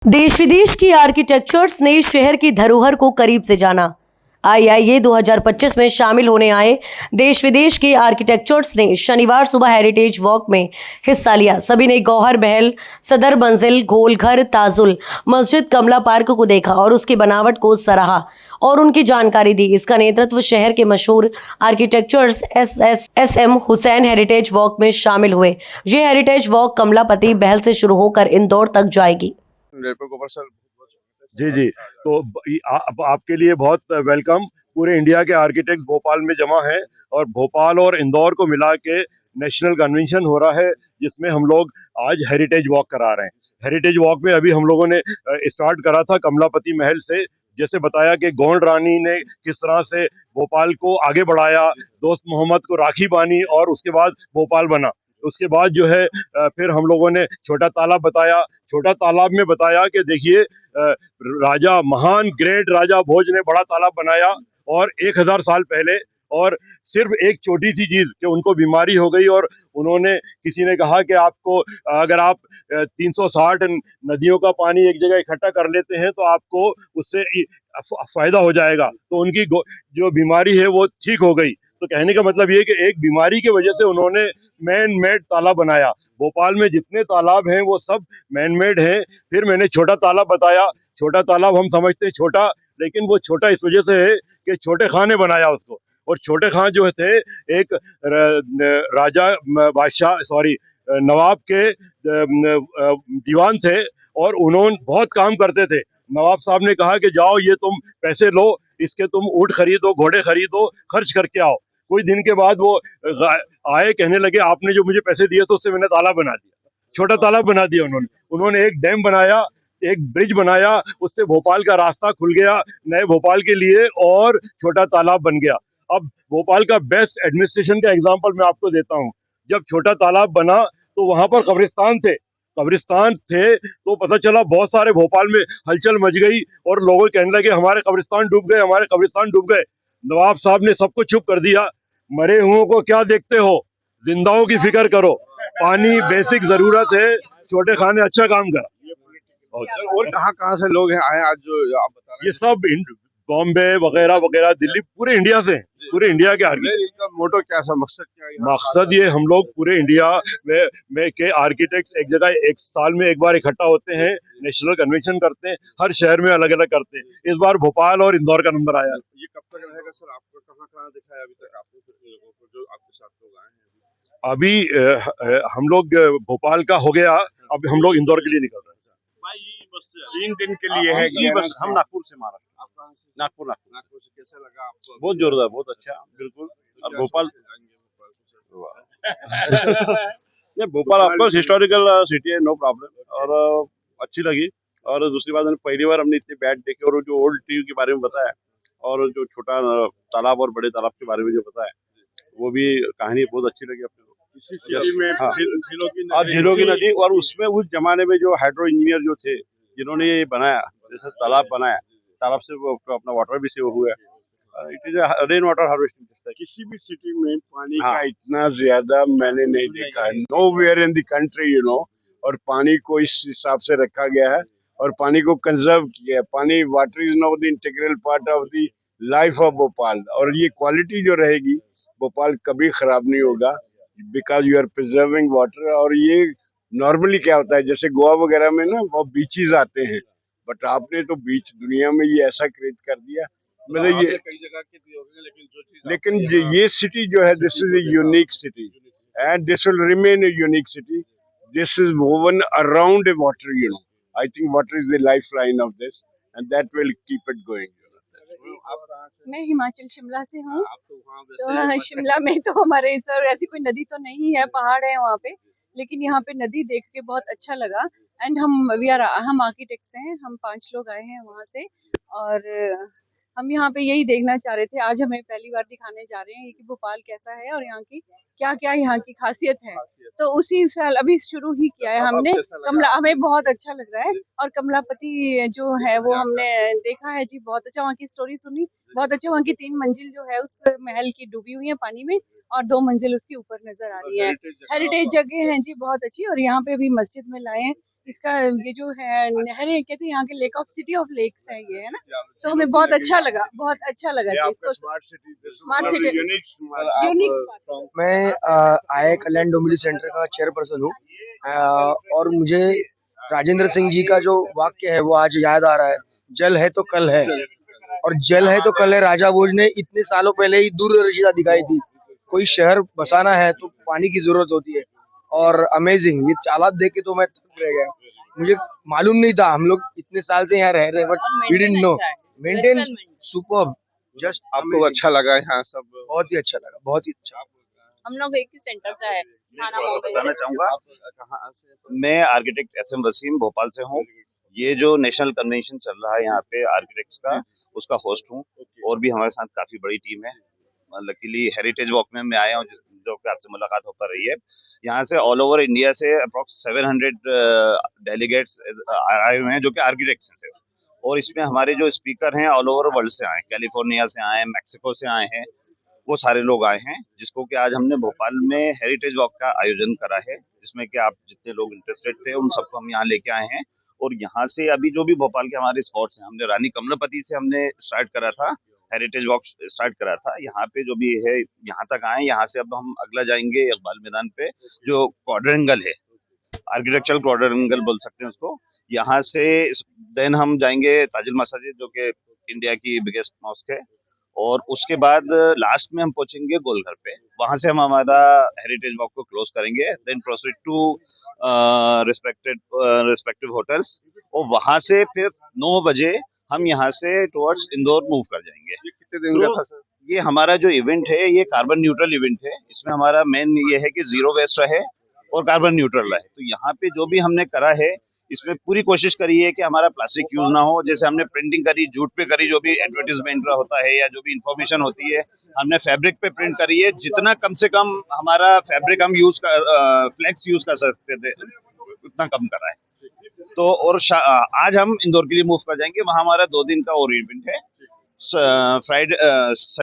देश विदेश की आर्किटेक्चर्स ने शहर की धरोहर को करीब से जाना। आईआईए 2025 में शामिल होने आए देश विदेश के आर्किटेक्चर्स ने शनिवार सुबह हेरिटेज वॉक में हिस्सा लिया। सभी ने गौहर महल, सदर मंजिल, गोलघर, ताजुल मस्जिद, कमला पार्क को देखा और उसकी बनावट को सराहा और उनकी जानकारी दी। इसका नेतृत्व शहर के मशहूर architectures S M Hussain heritage walk में शामिल हुए। ये हेरिटेज वॉक कमलापति महल से शुरू होकर इंदौर तक जाएगी। जी जी, तो आपके लिए बहुत वेलकम। पूरे इंडिया के आर्किटेक्ट भोपाल में जमा हैं और भोपाल और इंदौर को मिला के नेशनल कन्वेंशन हो रहा है, जिसमें हम लोग आज हेरिटेज वॉक करा रहे हैं। हेरिटेज वॉक में अभी हम लोगों ने स्टार्ट करा था कमलापति महल से। जैसे बताया कि गोंड रानी ने किस तरह से भोपाल को आगे बढ़ाया, दोस्त मोहम्मद को राखी बांधी और उसके बाद भोपाल बना। उसके बाद जो है फिर हम लोगों ने छोटा तालाब बताया। छोटा तालाब में बताया कि देखिए राजा महान ग्रेट राजा भोज ने बड़ा तालाब बनाया और 1000 साल पहले, और सिर्फ एक छोटी सी चीज कि उनको बीमारी हो गई और उन्होंने किसी ने कहा कि आपको अगर आप 360 नदियों का पानी एक जगह इकट्ठा कर लेते हैं तो आपको उससे फायदा हो जाएगा। तो उनकी जो बीमारी है वो ठीक हो गई। तो कहने का मतलब ये कि एक बीमारी की वजह से उन्होंने मैन मेड तालाब बनाया। भोपाल में जितने तालाब हैं वो सब मैन मेड हैं। फिर मैंने छोटा तालाब बताया। छोटा तालाब हम समझते हैं छोटा, लेकिन वो छोटा इस वजह से है कि छोटे खां ने बनाया उसको। और छोटे खां जो थे एक राजा बादशाह सॉरी नवाब के दीवान थे और उन्होंने बहुत काम करते थे। नवाब साहब ने कहा कि जाओ ये तुम पैसे लो, इसके तुम ऊँट खरीदो, घोड़े खरीदो, खर्च करके आओ। कुछ दिन के बाद वो आए, कहने लगे आपने जो मुझे पैसे दिए तो उससे मैंने तालाब बना दिया, छोटा तालाब बना दिया। उन्होंने एक डैम बनाया, एक ब्रिज बनाया, उससे भोपाल का रास्ता खुल गया नए भोपाल के लिए और छोटा तालाब बन गया। अब भोपाल का बेस्ट एडमिनिस्ट्रेशन का एग्जांपल मैं आपको देता हूँ। जब छोटा तालाब बना तो वहां पर कब्रिस्तान थे तो पता चला बहुत सारे भोपाल में हलचल मच गई और लोग कहने लगे हमारे कब्रिस्तान डूब गए, हमारे कब्रिस्तान डूब गए। नवाब साहब ने सबको चुप कर दिया। मरे हुओं को क्या देखते हो, जिंदाओं की फिक्र करो, पानी बेसिक जरूरत है। छोटे खां ने अच्छा काम करा। और कहाँ से लोग हैं आए आज जो आप बता रहे हैं? ये सब बॉम्बे वगैरह वगैरह, दिल्ली, पूरे इंडिया से, पूरे इंडिया के आर्किटेक्ट। इनका मोटो क्या सा मकसद क्या है? मकसद ये हम लोग पूरे इंडिया में के आर्किटेक्ट एक जगह एक साल में एक बार इकट्ठा होते हैं, नेशनल कन्वेंशन करते हैं, हर शहर में अलग अलग करते हैं। इस बार भोपाल और इंदौर का नंबर आया। ये कब तक रहेगा सर? आपको कहाँ दिखाया अभी तक आपने लोगों को जो आपके साथ लोग आए हैं? अभी हम लोग भोपाल का हो गया, अब हम लोग इंदौर के लिए निकल रहे हैं। 3 दिन के लिए है कि बस हम नागपुर से मारा। आप कहाँ से? नागपुर नागपुर से कैसा लगा आपको? बहुत जोरदार, बहुत अच्छा, बिल्कुल। और भोपाल नहीं, भोपाल ऑफकोर्स हिस्टोरिकल सिटी है, नो प्रॉब्लम, और अच्छी लगी। और दूसरी बात, पहली बार हमने इतनी बैट देखे और जो ओल्ड टीवी के बारे में बताया और जो छोटा तालाब और बड़े तालाब के बारे में जो बताया, वो भी कहानी बहुत अच्छी लगी अपने को। इसी सिटी में हाँ। झीलों झीलों की नदी, और उसमें उस जमाने में जो हाइड्रो इंजीनियर जो थे जिन्होंने ये बनाया, जैसे तालाब बनाया, तालाब से वो अपना वाटर भी सेव हुआ। It is rain water harvesting system. किसी भी सिटी में पानी हाँ। का इतना ज्यादा मैंने नहीं देखा है, nowhere in the country you know. और पानी को इस हिसाब से रखा गया है और पानी को कंजर्व किया है। पानी, water is now the integral part of the life of Bhopal. और ये क्वालिटी जो रहेगी, भोपाल कभी खराब नहीं होगा because you are preserving water. और ये नॉर्मली क्या होता है, जैसे गोवा वगैरह में ना वो बीचेस आते हैं, बट आपने तो बीच दुनिया में ये ऐसा क्रिएट कर दिया, मतलब ये कई जगह के भी होंगे, लेकिन जो चीज लेकिन ये सिटी जो है, this is a unique city and this will remain a unique city. This is woven around a water you know. I think water is the life line of this and that will keep it going. मैं हिमाचल शिमला से हूँ। तो तो शिमला में तो हमारे sir ऐसी कोई नदी तो नहीं है, पहाड़ है वहाँ पे, लेकिन यहाँ पे नदी देख के बहुत अच्छा लगा। एंड हम आर्किटेक्ट्स हैं, हम 5 लोग आए हैं वहाँ से और हम यहाँ पे यही देखना चाह रहे थे। आज हमें पहली बार दिखाने जा रहे हैं कि भोपाल कैसा है और यहाँ की क्या क्या यहाँ की खासियत है। तो उसी साल अभी शुरू ही किया है हमने। हमें बहुत अच्छा लग रहा है और कमलापति जो है वो हमने देखा है जी, बहुत अच्छा। वहाँ की स्टोरी सुनी, बहुत अच्छा। वहाँ की 3 मंजिल जो है उस महल की डूबी हुई है पानी में और 2 मंजिल उसके ऊपर नजर आ रही है। हेरिटेज जगह है जी, बहुत अच्छी। और यहाँ पे भी मस्जिद में लाए हैं, इसका ये जो है नहरें कहते हैं यहाँ के lake of city of lakes है ये, है ना। तो हमें बहुत अच्छा लगा ये कि आपका इसको smart city, smart city unique unique मैं आई कल्याण डोंबिवली सेंटर का चेयरपर्सन हूँ। और मुझे राजेंद्र सिंह जी का जो वाक्य है वो आज याद आ रहा है, जल है तो कल है। और जल है तो कल है राजा भोज ने इतने सालों पहले ही दूरदर्शिता दिखाई थी। कोई शहर बसाना है तो पानी की जरूरत होती है। और अमेजिंग, ये चालात देख के तो मैं थक रह गया। मुझे मालूम नहीं था, हम लोग इतने साल से यहाँ रह रहे हैं but we didn't know. Maintain superb, just आपको अच्छा लगा यहाँ सब? बहुत ही अच्छा लगा, बहुत ही अच्छा। हम लोग एक ही सेंटर से है बताना चाहूंगा, मैं आर्किटेक्ट SM वसीम भोपाल से हूँ। ये जो नेशनल कन्वेंशन चल रहा है यहाँ पे आर्किटेक्ट्स का, उसका होस्ट हूँ। और भी हमारे साथ काफी बड़ी टीम है। लकीली हेरिटेज वॉक में मैं आया हूँ, जो कि आपसे मुलाकात हो कर रही है। यहाँ से ऑल ओवर इंडिया से अप्रोक्स 700 डेलीगेट्स आए हुए हैं, जो कि आर्किटेक्ट्स हैं। और इसमें हमारे जो स्पीकर हैं ऑल ओवर वर्ल्ड से आए, कैलिफोर्निया से आए, मैक्सिको से आए हैं, वो सारे लोग आए हैं। जिसको कि आज हमने भोपाल में हेरिटेज वॉक का आयोजन करा है, जिसमें कि आप जितने लोग इंटरेस्टेड थे उन सबको हम यहाँ लेके आए हैं। और यहाँ से अभी जो भी भोपाल के हमारे स्पॉट्स हैं, हमने रानी कमलापति से हमने स्टार्ट करा था, हेरिटेज वॉक स्टार्ट करा था। यहाँ पे जो भी है यहाँ तक आए, यहाँ से अब हम अगला जाएंगे इकबाल मैदान पे, जो क्वाड्रेंगल है, आर्किटेक्चरल क्वाड्रेंगल बोल सकते हैं उसको। यहाँ से देन हम जाएंगे ताजुल मस्जिद, जो कि इंडिया की बिगेस्ट मॉस्क है। और उसके बाद लास्ट में हम पहुंचेंगे गोलघर पे, वहां से हम हमारा हेरिटेज वॉक को क्लोज करेंगे। Then proceed to respective hotels, और वहां से फिर 9 बजे हम यहाँ से टुवर्ड्स इंदौर मूव कर जाएंगे। ये कितने दिन का था सर? ये हमारा जो इवेंट है ये कार्बन न्यूट्रल इवेंट है। इसमें हमारा मेन ये है कि जीरो वेस्ट रहे और कार्बन न्यूट्रल रहे। तो यहाँ पे जो भी हमने करा है, इसमें पूरी कोशिश करी है कि हमारा प्लास्टिक यूज ना हो। जैसे हमने प्रिंटिंग करी, जूट पे करी, जो भी एडवर्टीजमेंट होता है या जो भी इंफॉर्मेशन होती है, हमने फैब्रिक पे प्रिंट करी है। जितना कम से कम हमारा फैब्रिक हम यूज कर फ्लेक्स यूज कर सकते थे, उतना कम करा है। तो और आज हम इंदौर के लिए मूव कर जाएंगे, वहाँ हमारा 2 दिन का और इवेंट है। फ्राइडे